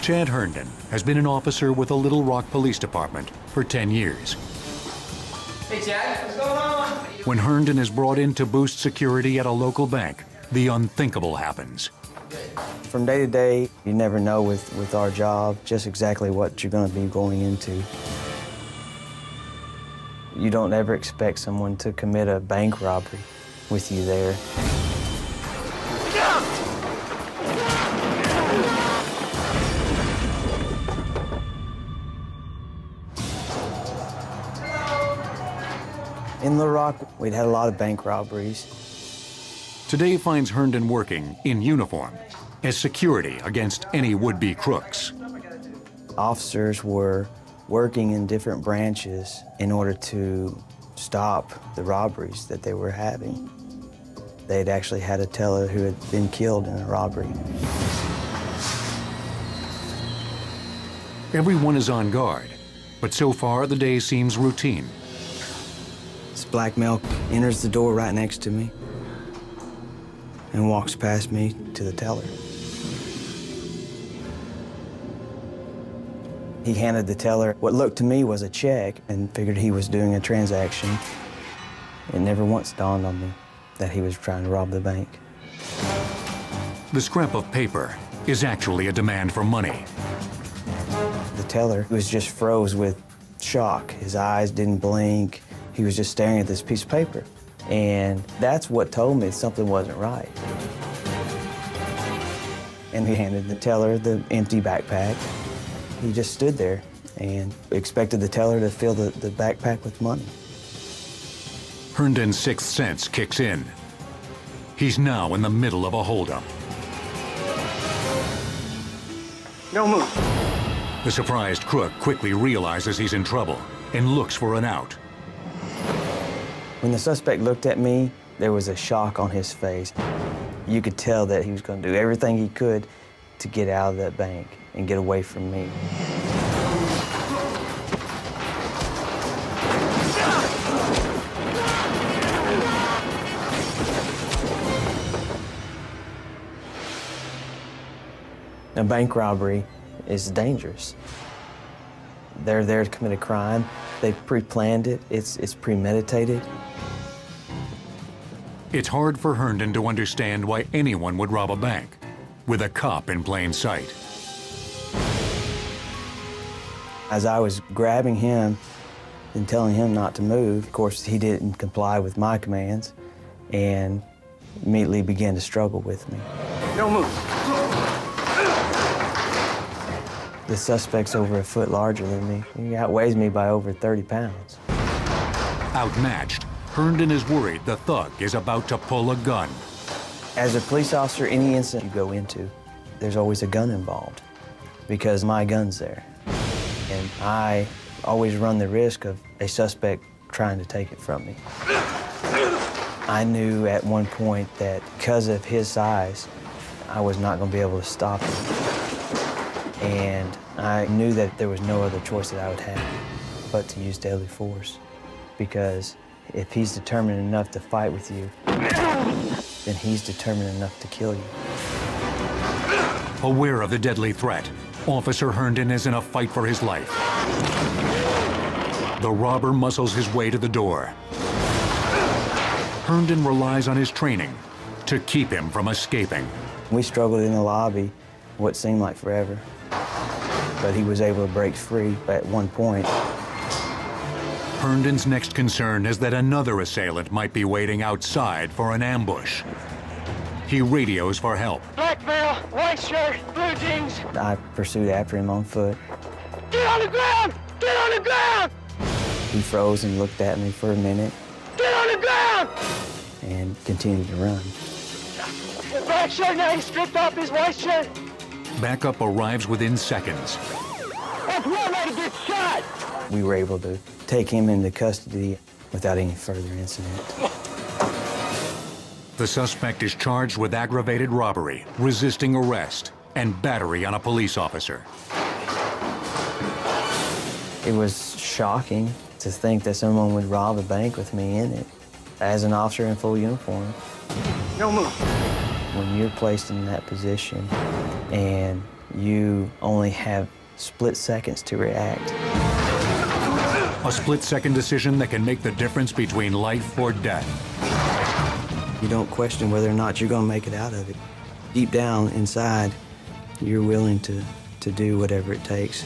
Chad Herndon has been an officer with the Little Rock Police Department for 10 years. Hey, Chad, what's going on? When Herndon is brought in to boost security at a local bank, the unthinkable happens. From day to day, you never know with our job just exactly what you're going to be going into. You don't ever expect someone to commit a bank robbery with you there. In Little Rock, we'd had a lot of bank robberies. Today finds Herndon working in uniform as security against any would-be crooks. Officers were working in different branches in order to stop the robberies that they were having. They'd actually had a teller who had been killed in a robbery. Everyone is on guard, but so far the day seems routine. This black male enters the door right next to me and walks past me to the teller. He handed the teller what looked to me was a check and figured he was doing a transaction. It never once dawned on me that he was trying to rob the bank. The scrap of paper is actually a demand for money. The teller was just froze with shock. His eyes didn't blink. He was just staring at this piece of paper. And that's what told me something wasn't right. And he handed the teller the empty backpack. He just stood there and expected the teller to fill the backpack with money. Herndon's sixth sense kicks in. He's now in the middle of a holdup. No move. The surprised crook quickly realizes he's in trouble and looks for an out. When the suspect looked at me, there was a shock on his face. You could tell that he was going to do everything he could to get out of that bank and get away from me. A bank robbery is dangerous. They're there to commit a crime. They've pre-planned it. It's premeditated. It's hard for Herndon to understand why anyone would rob a bank with a cop in plain sight. As I was grabbing him and telling him not to move, of course, he didn't comply with my commands and immediately began to struggle with me. No move. The suspect's over a foot larger than me. He outweighs me by over 30 pounds. Outmatched, Herndon is worried the thug is about to pull a gun. As a police officer, any incident you go into, there's always a gun involved because my gun's there. And I always run the risk of a suspect trying to take it from me. I knew at one point that because of his size, I was not going to be able to stop him. And I knew that there was no other choice that I would have but to use deadly force. Because if he's determined enough to fight with you, then he's determined enough to kill you. Aware of the deadly threat, Officer Herndon is in a fight for his life. The robber muscles his way to the door. Herndon relies on his training to keep him from escaping. We struggled in the lobby what seemed like forever, but he was able to break free at one point. Herndon's next concern is that another assailant might be waiting outside for an ambush. He radios for help. Black male, white shirt, blue jeans. I pursued after him on foot. Get on the ground! Get on the ground! He froze and looked at me for a minute Get on the ground! and continued to run. The black shirt, now he stripped off his white shirt. Backup arrives within seconds. That's one way to get shot! We were able to take him into custody without any further incident. The suspect is charged with aggravated robbery, resisting arrest, and battery on a police officer. It was shocking to think that someone would rob a bank with me in it. As an officer in full uniform, No move. when you're placed in that position and you only have split seconds to react. A split-second decision that can make the difference between life or death. You don't question whether or not you're going to make it out of it. Deep down inside, you're willing to do whatever it takes.